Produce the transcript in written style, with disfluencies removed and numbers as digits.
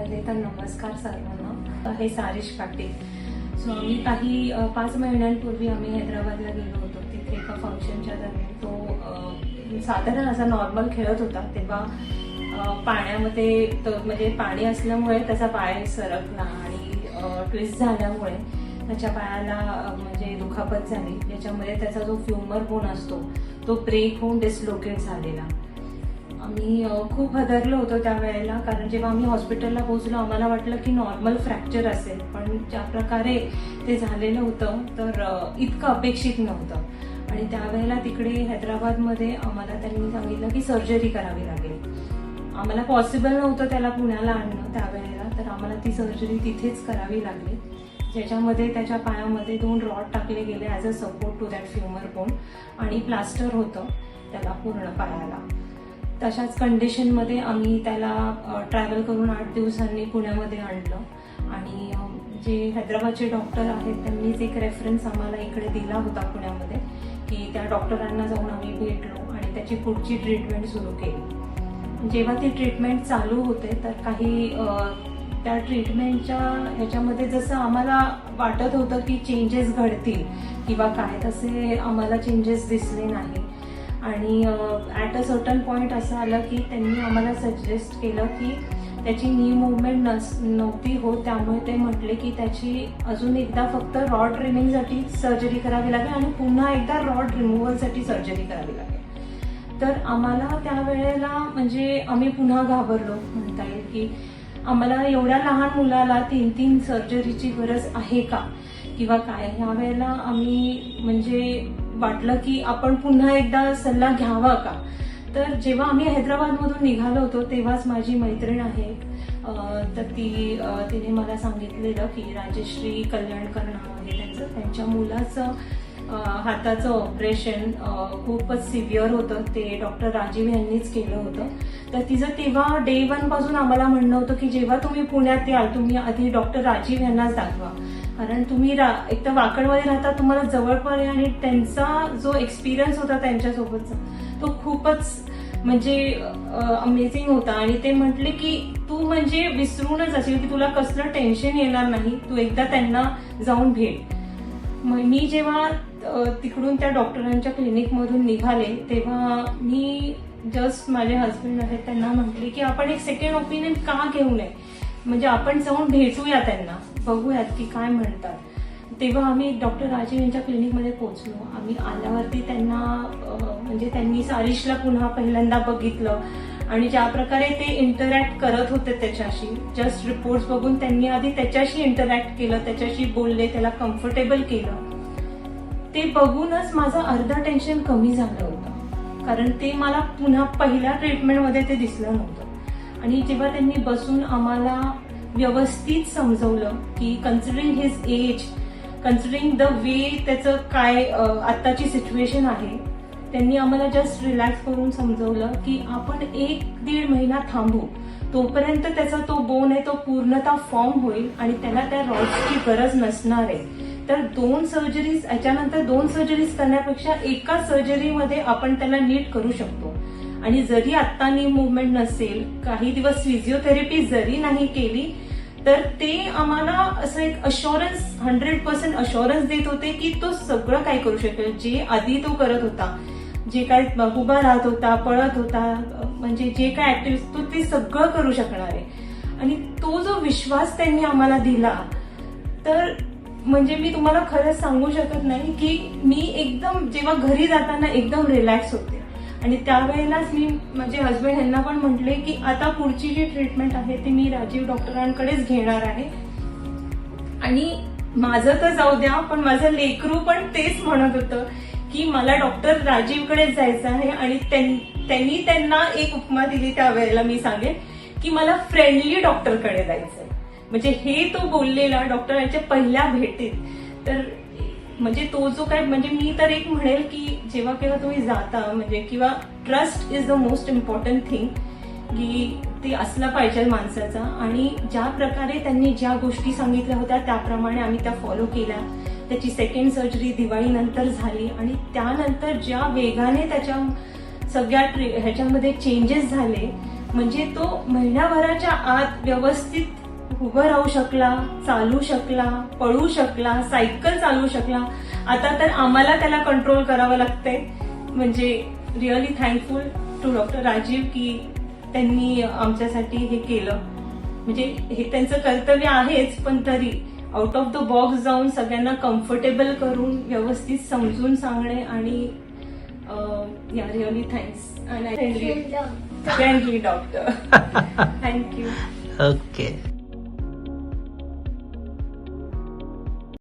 पहिले तर नमस्कार सर्वांना. हे सारिश पाटील. सो आम्ही काही 5 महिन्यांपूर्वी आम्ही हैदराबादला गेलो होतो. तिथे एका फंक्शनच्या दरम्यान तो साधारण असा नॉर्मल खेळत होता. तेव्हा पाण्यामध्ये म्हणजे पाणी असल्यामुळे त्याचा पाय सरकला आणि ट्विस्ट झाल्यामुळे त्याच्या पायाला म्हणजे दुखापत झाली, ज्याच्यामुळे त्याचा जो फ्युमर बोन असतो तो ब्रेक होऊन डिस्लोकेट झालेला. आम्ही खूप हादरलो होतो त्यावेळेला, कारण जेव्हा आम्ही हॉस्पिटलला पोहोचलो आम्हाला वाटलं की नॉर्मल फ्रॅक्चर असेल, पण ज्या प्रकारे ते झालेलं होतं तर इतकं अपेक्षित नव्हतं. आणि त्यावेळेला तिकडे हैदराबादमध्ये आम्हाला त्यांनी सांगितलं की सर्जरी करावी लागेल. आम्हाला पॉसिबल नव्हतं त्याला पुण्याला आणणं त्यावेळेला, तर आम्हाला ती सर्जरी तिथेच करावी लागली, ज्याच्यामध्ये त्याच्या पायामध्ये 2 रॉड टाकले गेले as a support to that femur bone आणि प्लास्टर होतं त्याला पूर्ण पायाला. तशाच कंडिशनमध्ये आम्ही त्याला ट्रॅव्हल करून 8 दिवसांनी पुण्यामध्ये आणलं आणि जे हैदराबादचे डॉक्टर आहेत त्यांनीच एक रेफरन्स आम्हाला इकडे दिला होता पुण्यामध्ये, की त्या डॉक्टरांना जाऊन आम्ही भेटलो आणि त्याची पुढची ट्रीटमेंट सुरू केली. जेव्हा ती ट्रीटमेंट चालू होते तर काही त्या ट्रीटमेंटच्या ह्याच्यामध्ये जसं आम्हाला वाटत होतं की चेंजेस घडतील किंवा काय, तसे आम्हाला चेंजेस दिसले नाही. आणि ॲट अ सर्टन पॉईंट असं आलं की त्यांनी आम्हाला सजेस्ट केलं की त्याची नी मुवमेंट नव्हती होत, त्यामुळे ते म्हटले की त्याची अजून एकदा फक्त रॉड रिमूव्हसाठी सर्जरी करावी लागेल आणि पुन्हा एकदा रॉड रिमूव्हलसाठी सर्जरी करावी लागेल. तर आम्हाला त्यावेळेला म्हणजे आम्ही पुन्हा घाबरलो म्हणता येईल की आम्हाला एवढ्या लहान मुलाला 3 सर्जरीची गरज आहे का किंवा काय. ह्या वेळेला आम्ही म्हणजे वाटलं की आपण पुन्हा एकदा सल्ला घ्यावा का. तर जेव्हा आम्ही हैदराबादमधून निघालो होतो तेव्हाच माझी मैत्रीण आहे, तर तिने मला सांगितलेलं की राजश्री कल्याणकर नाव आहे त्यांच्या मुलाचं हाताचं ऑपरेशन खूपच सिव्हिअर होतं, ते डॉक्टर राजीव यांनीच केलं होतं. तर तिचं तेव्हा डे 1 पासून आम्हाला म्हणणं होतं की जेव्हा तुम्ही पुण्यात याल तुम्ही आधी डॉक्टर राजीव यांनाच दाखवा, कारण तुम्ही एक तर वाकडमध्ये राहता, तुम्हाला जवळ पडेल आणि त्यांचा जो एक्सपिरियन्स होता त्यांच्यासोबतचा तो खूपच म्हणजे अमेझिंग होता. आणि ते म्हटले की तू म्हणजे विसरूनच असेल की तुला कसलं टेन्शन येणार नाही, तू एकदा त्यांना जाऊन भेट. मी जेव्हा तिकडून त्या डॉक्टरांच्या क्लिनिकमधून निघाले तेव्हा मी जस्ट माझे हस्बंड आहेत त्यांना म्हटले की आपण एक सेकंड ओपिनियन का घेऊ नये, म्हणजे आपण जाऊन भेटूया त्यांना, बघूयात की काय म्हणतात. तेव्हा आम्ही डॉक्टर राजीव यांच्या क्लिनिकमध्ये पोहोचलो. आम्ही आल्यावरती त्यांना म्हणजे त्यांनी सारिशला पुन्हा पहिल्यांदा बघितलं आणि ज्या प्रकारे ते इंटरॅक्ट करत होते त्याच्याशी, जस्ट रिपोर्ट्स बघून त्यांनी आधी त्याच्याशी इंटरॅक्ट केलं, त्याच्याशी बोलले, त्याला कम्फर्टेबल केलं. ते बघूनच माझं अर्ध टेन्शन कमी झालं होतं, कारण ते मला पुन्हा पहिल्या ट्रीटमेंटमध्ये ते दिसलं नव्हतं. आणि जेव्हा त्यांनी बसून आम्हाला व्यवस्थित समजवलं की considering his age, considering the way त्याचं काय आत्ताची सिच्युएशन आहे, त्यांनी आम्हाला जस्ट रिलॅक्स करून समजवलं की आपण 1-1.5 महिना थांबू, तोपर्यंत त्याचा तो बोन आहे तो पूर्णतः फॉर्म होईल आणि त्याला त्या रॉड्सची गरज नसणार आहे. तर 2 सर्जरीज याच्यानंतर 2 सर्जरीज करण्यापेक्षा एका सर्जरीमध्ये आपण त्याला नीट करू शकतो. आणि जरी आत्ता नी मुवमेंट नसेल, काही दिवस फिजिओथेरपी जरी नाही केली, तर ते आम्हाला असं एक अश्युरन्स 100% अश्युरन्स देत होते की तो सगळं काय करू शकेल, जे आधी तो करत होता, जे काय उभा राहत होता, पळत होता, म्हणजे जे काय ऍक्टिव्हिटी तो ते सगळं करू शकणार आहे. आणि तो जो विश्वास त्यांनी आम्हाला दिला, तर म्हणजे मी तुम्हाला खरंच सांगू शकत नाही की मी एकदम जेव्हा घरी जाताना एकदम रिलॅक्स होते. आणि त्यावेळेलाच मी माझे हस्बंड यांना पण म्हटले की आता पुढची जी ट्रीटमेंट आहे ती मी राजीव डॉक्टरांकडेच घेणार आहे. आणि माझं तर जाऊ द्या, पण माझं लेकरू पण तेच म्हणत होतं की मला डॉक्टर राजीवकडेच जायचं आहे. आणि त्यांनी त्यांना एक उपमा दिली त्यावेळेला, मी सांगेन की मला फ्रेंडली डॉक्टरकडे जायचंय. म्हणजे हे तो बोललेला डॉक्टरांच्या पहिल्या भेटीत. तर म्हणजे तो जो काय, म्हणजे मी तर एक म्हणेल की जेव्हा केव्हा तुम्ही जाता म्हणजे किंवा trust is the most important thing, की ते असला पाहिजे माणसाचा. आणि ज्या प्रकारे त्यांनी ज्या गोष्टी सांगितल्या होत्या त्याप्रमाणे आम्ही त्या फॉलो केल्या. त्याची 2nd सर्जरी दिवाळीनंतर झाली आणि त्यानंतर ज्या वेगाने त्याच्या सगळ्या ह्याच्यामध्ये चेंजेस झाले, म्हणजे तो महिन्याभराच्या आत व्यवस्थित उभं राहू शकला, चालू शकला, पळू शकला, सायकल चालवू शकला. आता तर आम्हाला त्याला कंट्रोल करावं लागतंय. म्हणजे really thankful to doctor Rajeev की त्यांनी आमच्यासाठी हे केलं. म्हणजे हे त्यांचं कर्तव्य आहेच, पण तरी आउट ऑफ द बॉक्स जाऊन सगळ्यांना कम्फर्टेबल करून व्यवस्थित समजून सांगणे आणि या रिअली थँक्स. आणि फ्रेंडली डॉक्टर. थँक्यू. ओके.